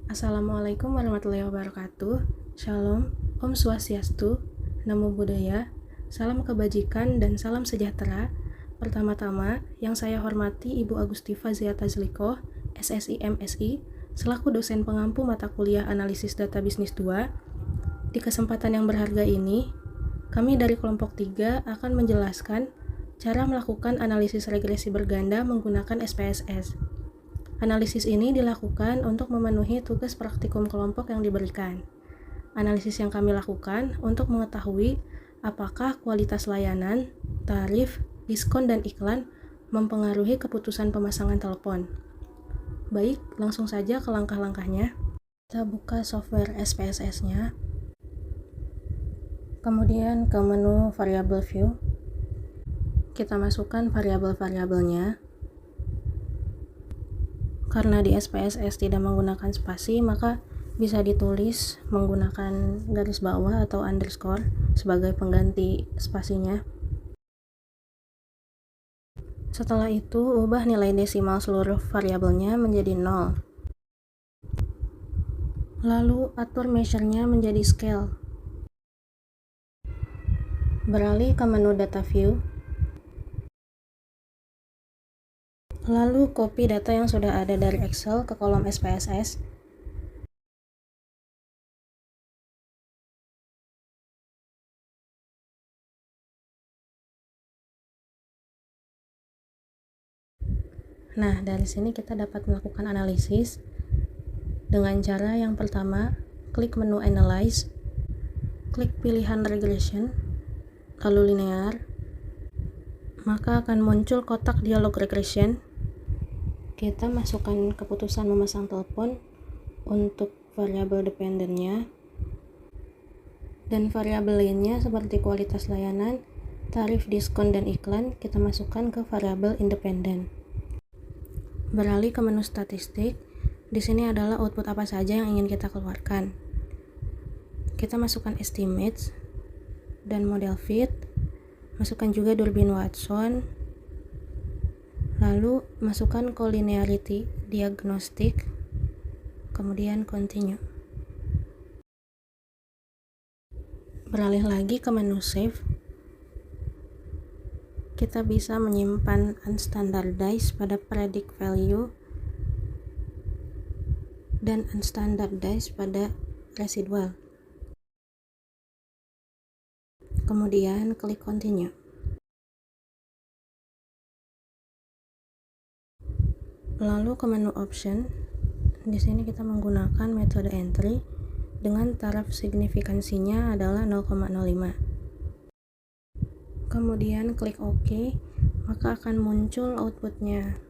Assalamualaikum warahmatullahi wabarakatuh. Shalom, Om Swastiastu, Namo Buddhaya, salam kebajikan dan salam sejahtera. Pertama-tama, yang saya hormati Ibu Agustiva Ziata Zlikoh, SSI MSI, selaku dosen pengampu mata kuliah Analisis Data Bisnis 2. Di kesempatan yang berharga ini, kami dari kelompok 3 akan menjelaskan cara melakukan analisis regresi berganda menggunakan SPSS. Analisis ini dilakukan untuk memenuhi tugas praktikum kelompok yang diberikan. Analisis yang kami lakukan untuk mengetahui apakah kualitas layanan, tarif, diskon, dan iklan mempengaruhi keputusan pemasangan telepon. Baik, langsung saja ke langkah-langkahnya. Kita buka software SPSS-nya. Kemudian ke menu Variable View. Kita masukkan variabel-variabelnya. Karena di SPSS tidak menggunakan spasi, maka bisa ditulis menggunakan garis bawah atau underscore sebagai pengganti spasinya. Setelah itu, ubah nilai desimal seluruh variabelnya menjadi 0. Lalu, atur measure-nya menjadi scale. Beralih ke menu Data View. Lalu, copy data yang sudah ada dari Excel ke kolom SPSS. Nah, dari sini kita dapat melakukan analisis dengan cara yang pertama, klik menu Analyze, klik pilihan Regression, lalu Linear, maka akan muncul kotak dialog regression. Kita masukkan keputusan memasang telepon untuk variabel dependennya, dan variabel lainnya seperti kualitas layanan, tarif, diskon, dan iklan kita masukkan ke variabel independen. Beralih ke menu statistik. Di sini adalah output apa saja yang ingin kita keluarkan. Kita masukkan estimates dan model fit, masukkan juga Durbin Watson, lalu masukkan collinearity diagnostic, kemudian continue. Beralih lagi ke menu save. Kita bisa menyimpan unstandardized pada predict value dan unstandardized pada residual. Kemudian klik continue. Lalu ke menu option. Di sini kita menggunakan metode entry dengan taraf signifikansinya adalah 0,05. Kemudian klik OK, maka akan muncul outputnya.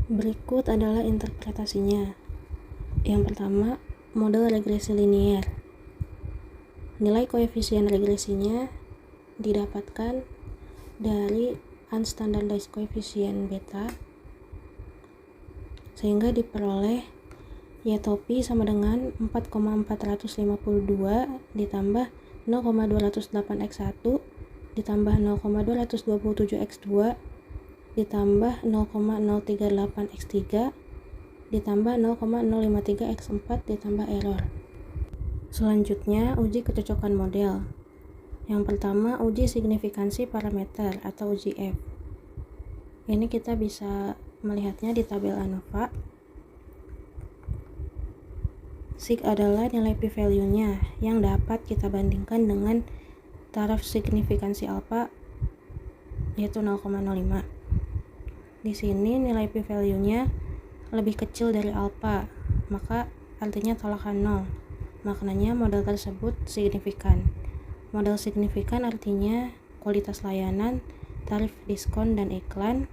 Berikut adalah interpretasinya. Yang pertama, model regresi linier. Nilai koefisien regresinya didapatkan dari unstandardized coefficient beta, sehingga diperoleh Y-topi sama dengan 4,452 ditambah 0,208x1 ditambah 0,227x2 ditambah 0,038x3 ditambah 0,053x4 ditambah error. Selanjutnya, uji kecocokan model. Yang pertama, uji signifikansi parameter atau uji F. Ini kita bisa melihatnya di tabel ANOVA. Sig adalah nilai p-value-nya yang dapat kita bandingkan dengan taraf signifikansi alfa, yaitu 0,05. Di sini nilai p-value-nya lebih kecil dari alfa, maka artinya tolakan 0. Maknanya model tersebut signifikan. Model signifikan artinya kualitas layanan, tarif, diskon, dan iklan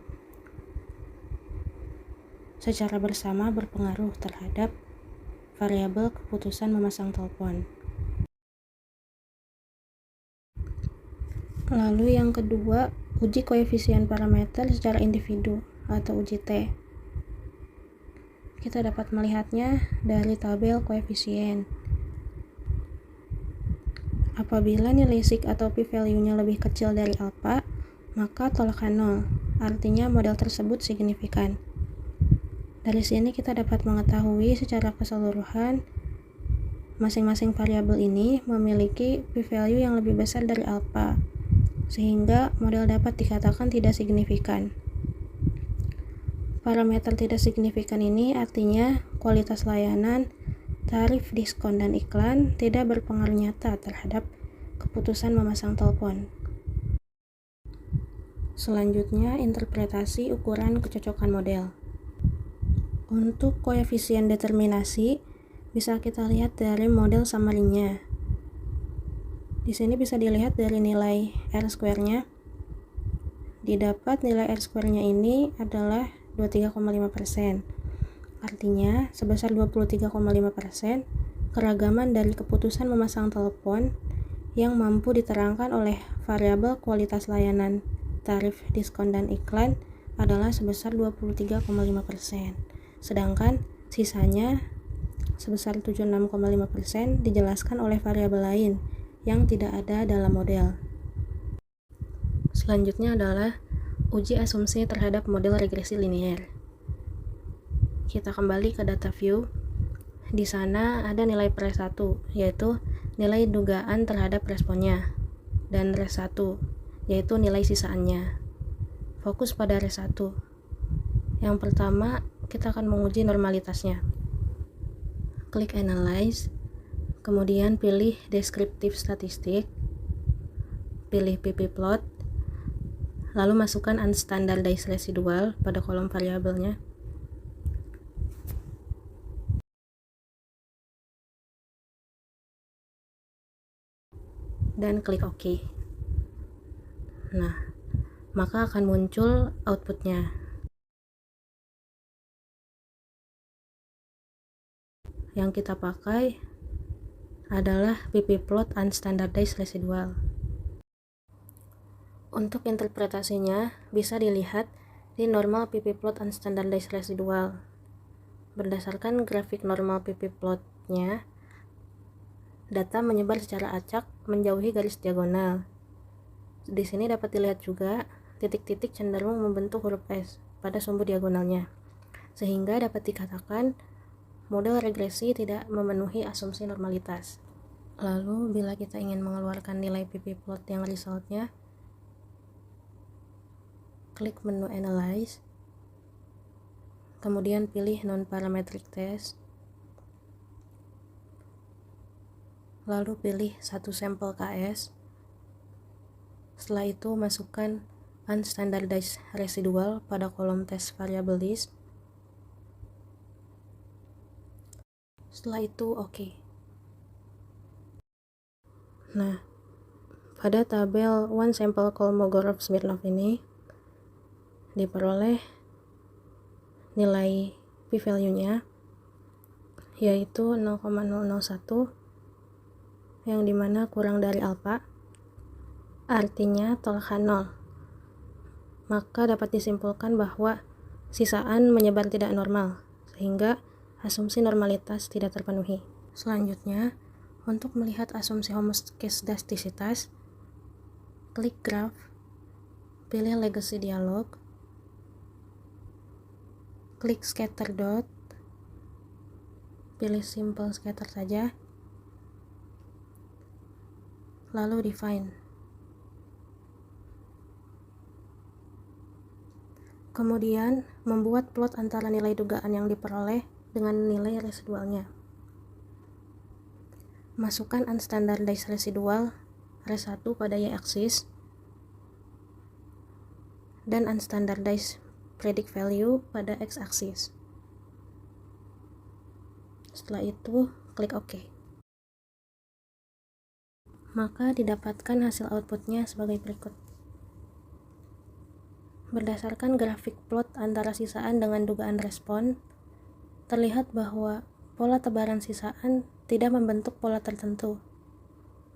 secara bersama berpengaruh terhadap variabel keputusan memasang telepon. Lalu yang kedua, uji koefisien parameter secara individu atau uji T. Kita dapat melihatnya dari tabel koefisien. Apabila nilai sig atau p-value-nya lebih kecil dari alpha, maka tolakkan 0, artinya model tersebut signifikan. Dari sini kita dapat mengetahui secara keseluruhan masing-masing variabel ini memiliki p-value yang lebih besar dari alpha, sehingga model dapat dikatakan tidak signifikan. Parameter tidak signifikan ini artinya kualitas layanan, tarif, diskon, dan iklan tidak berpengaruh nyata terhadap keputusan memasang telepon. Selanjutnya, interpretasi ukuran kecocokan model. Untuk koefisien determinasi, bisa kita lihat dari model summary-nya. Di sini bisa dilihat dari nilai R-square-nya. Didapat nilai R-square-nya ini adalah 23,5%. Artinya, sebesar 23,5% keragaman dari keputusan memasang telepon yang mampu diterangkan oleh variabel kualitas layanan, tarif, diskon, dan iklan adalah sebesar 23,5%. Sedangkan sisanya sebesar 76,5% dijelaskan oleh variabel lain yang tidak ada dalam model. Selanjutnya adalah uji asumsi terhadap model regresi linear. Kita kembali ke data view. Di sana ada nilai res1, yaitu nilai dugaan terhadap responnya, dan res1, yaitu nilai sisaannya. Fokus pada res1. Yang pertama, kita akan menguji normalitasnya. Klik Analyze, kemudian pilih Descriptive Statistic, pilih ppplot, lalu masukkan Unstandardized Residual pada kolom variabelnya. Dan klik OK. Nah, maka akan muncul outputnya. Yang kita pakai adalah ppplot Unstandardized Residual. Untuk interpretasinya bisa dilihat di normal ppplot Unstandardized Residual. Berdasarkan grafik normal ppplotnya, data menyebar secara acak menjauhi garis diagonal. Di sini dapat dilihat juga titik-titik cenderung membentuk huruf S pada sumbu diagonalnya, sehingga dapat dikatakan model regresi tidak memenuhi asumsi normalitas. Lalu bila kita ingin mengeluarkan nilai ppplot yang resultnya, klik menu Analyze, kemudian pilih Non-Parametric Test, lalu pilih satu sampel KS. Setelah itu masukkan Unstandardized Residual pada kolom test variable list. Setelah itu OK. Nah, pada tabel One Sample Kolmogorov-Smirnov ini diperoleh nilai p-value-nya yaitu 0,001, yang dimana kurang dari alpha, artinya tolakkan 0. Maka dapat disimpulkan bahwa sisaan menyebar tidak normal, sehingga asumsi normalitas tidak terpenuhi. Selanjutnya, untuk melihat asumsi homoskedastisitas, klik graph, pilih legacy dialog, klik scatter dot, pilih simple scatter saja, lalu define. Kemudian membuat plot antara nilai dugaan yang diperoleh dengan nilai residualnya. Masukkan Unstandardized Residual res1 pada y-axis dan Unstandardized Predict Value pada x-axis. Setelah itu klik OK. Maka didapatkan hasil outputnya sebagai berikut. Berdasarkan grafik plot antara sisaan dengan dugaan respon, terlihat bahwa pola tebaran sisaan tidak membentuk pola tertentu.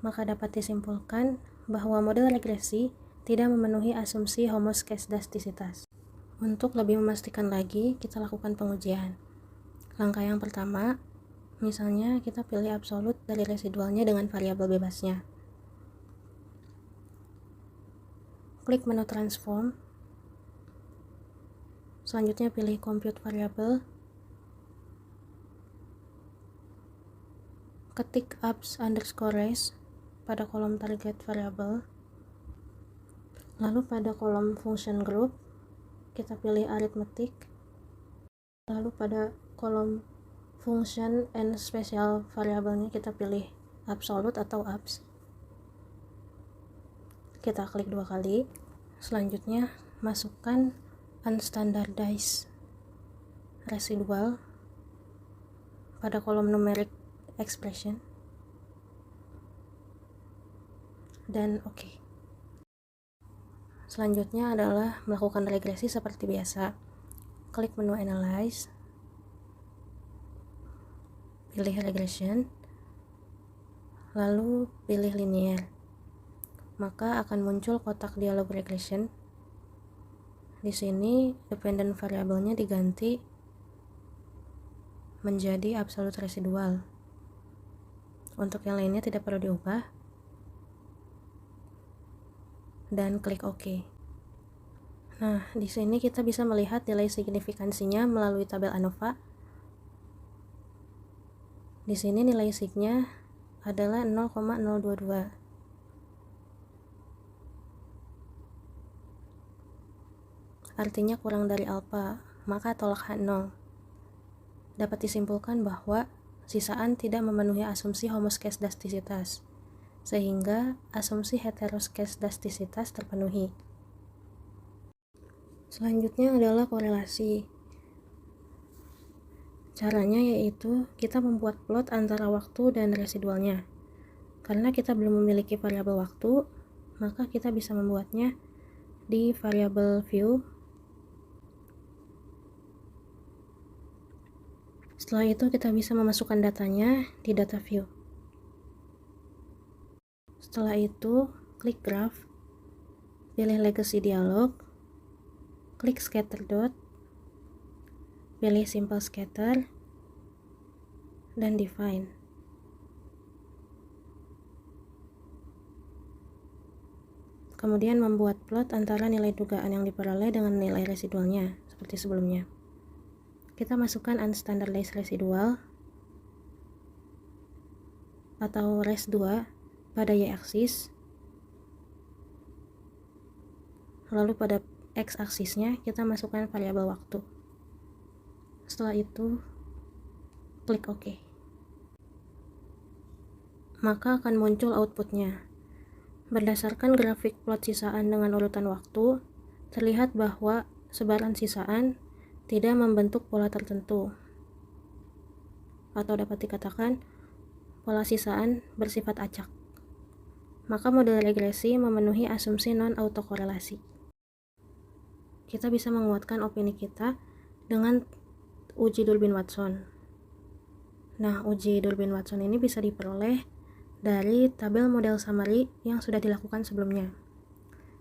Maka dapat disimpulkan bahwa model regresi tidak memenuhi asumsi homoskedastisitas. Untuk lebih memastikan lagi, kita lakukan pengujian. Langkah yang pertama, misalnya kita pilih absolut dari residualnya dengan variabel bebasnya. klik menu transform, selanjutnya pilih compute variable, ketik apps_race pada kolom target variable, lalu pada kolom function group kita pilih arithmetic, lalu pada kolom function and special variable-nya kita pilih absolute atau abs. Kita klik 2 kali, selanjutnya masukkan unstandardized residual pada kolom numeric expression dan oke. Selanjutnya adalah melakukan regresi seperti biasa. Klik menu analyze, pilih regression, lalu pilih linear. Maka akan muncul kotak dialog regression. Di sini dependent variabelnya diganti menjadi absolute residual. Untuk yang lainnya tidak perlu diubah. Dan klik OK. Nah, di sini kita bisa melihat nilai signifikansinya melalui tabel ANOVA. Di sini nilai signya adalah 0,022. Artinya kurang dari alfa, maka tolak H0. Dapat disimpulkan bahwa sisaan tidak memenuhi asumsi homoskedastisitas, sehingga asumsi heteroskedastisitas terpenuhi. Selanjutnya adalah korelasi. Caranya yaitu kita membuat plot antara waktu dan residualnya. Karena kita belum memiliki variabel waktu, maka kita bisa membuatnya di variabel view. Setelah itu kita bisa memasukkan datanya di data view. Setelah itu, klik graph, pilih legacy dialog, klik scatter dot, pilih simple scatter, dan define. Kemudian membuat plot antara nilai dugaan yang diperoleh dengan nilai residualnya, seperti sebelumnya. Kita masukkan unstandardized residual atau res2 pada y-aksis, lalu pada x-aksisnya kita masukkan variabel waktu. Setelah itu klik OK, maka akan muncul outputnya. Berdasarkan grafik plot sisaan dengan urutan waktu, terlihat bahwa sebaran sisaan tidak membentuk pola tertentu, atau dapat dikatakan pola sisaan bersifat acak. Maka model regresi memenuhi asumsi non-autokorelasi. Kita bisa menguatkan opini kita dengan uji Durbin-Watson. Nah, uji Durbin-Watson ini bisa diperoleh dari tabel model summary yang sudah dilakukan sebelumnya.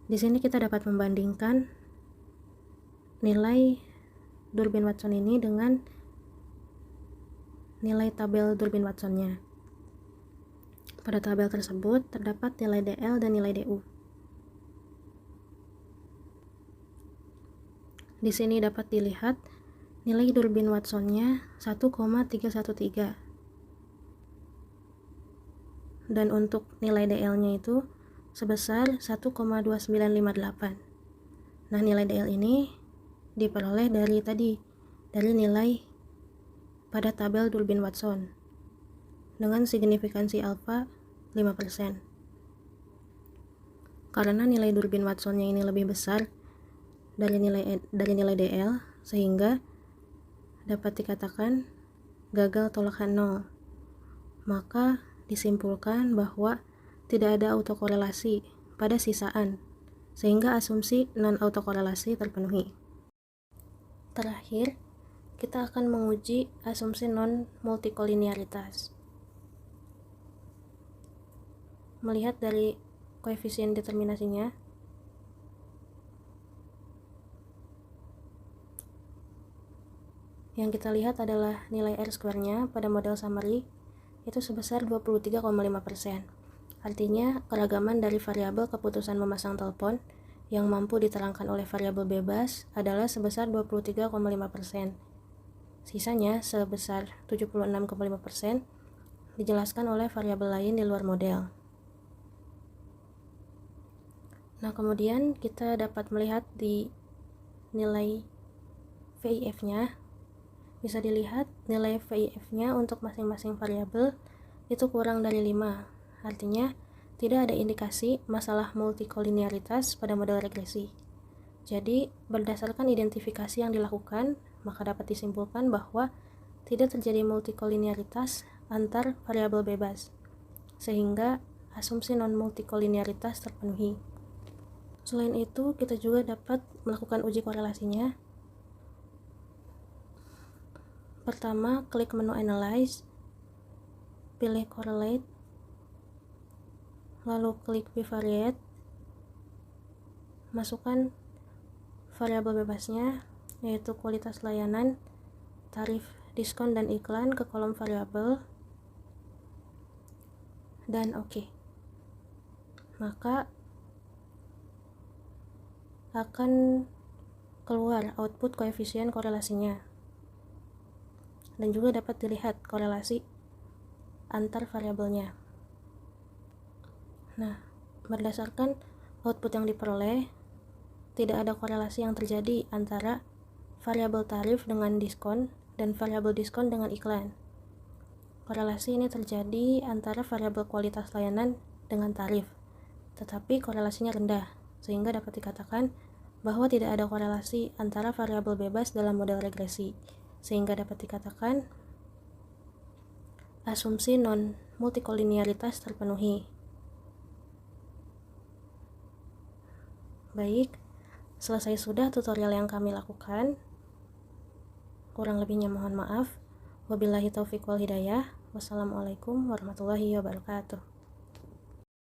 Di sini kita dapat membandingkan nilai Durbin-Watson ini dengan nilai tabel Durbin-Watsonnya. Pada tabel tersebut terdapat nilai DL dan nilai DU. Di sini dapat dilihat nilai Durbin-Watsonnya 1,313. Dan untuk nilai DL-nya itu sebesar 1,2958. Nah, nilai DL ini diperoleh dari nilai pada tabel Durbin-Watson dengan signifikansi alfa 5%. Karena nilai Durbin-Watsonnya ini lebih besar dari nilai DL, sehingga dapat dikatakan gagal tolak H0. Maka disimpulkan bahwa tidak ada autokorelasi pada sisaan, sehingga asumsi non-autokorelasi terpenuhi. Terakhir, kita akan menguji asumsi non-multikolinearitas. Melihat dari koefisien determinasinya, yang kita lihat adalah nilai R-square-nya pada model summary itu sebesar 23,5%. Artinya, keragaman dari variabel keputusan memasang telepon yang mampu diterangkan oleh variabel bebas adalah sebesar 23,5%. Sisanya sebesar 76,5% dijelaskan oleh variabel lain di luar model. Nah, kemudian kita dapat melihat di nilai VIF-nya. Bisa dilihat nilai VIF-nya untuk masing-masing variabel itu kurang dari 5. Artinya, tidak ada indikasi masalah multikolinearitas pada model regresi. Jadi, berdasarkan identifikasi yang dilakukan, maka dapat disimpulkan bahwa tidak terjadi multikolinearitas antar variabel bebas, sehingga asumsi non-multikolinearitas terpenuhi. Selain itu, kita juga dapat melakukan uji korelasinya. Pertama, klik menu Analyze, pilih Correlate, lalu klik Bivariate, masukkan variabel bebasnya, yaitu kualitas layanan, tarif, diskon, dan iklan ke kolom variabel, dan oke. Maka akan keluar output koefisien korelasinya, dan juga dapat dilihat korelasi antar variabelnya. Nah, berdasarkan output yang diperoleh, tidak ada korelasi yang terjadi antara variabel tarif dengan diskon dan variabel diskon dengan iklan. Korelasi ini terjadi antara variabel kualitas layanan dengan tarif, tetapi korelasinya rendah, sehingga dapat dikatakan bahwa tidak ada korelasi antara variabel bebas dalam model regresi, sehingga dapat dikatakan asumsi non-multikolinearitas terpenuhi. Baik, selesai sudah tutorial yang kami lakukan. Kurang lebihnya mohon maaf. Wabillahi taufiq wal hidayah. Wassalamualaikum warahmatullahi wabarakatuh.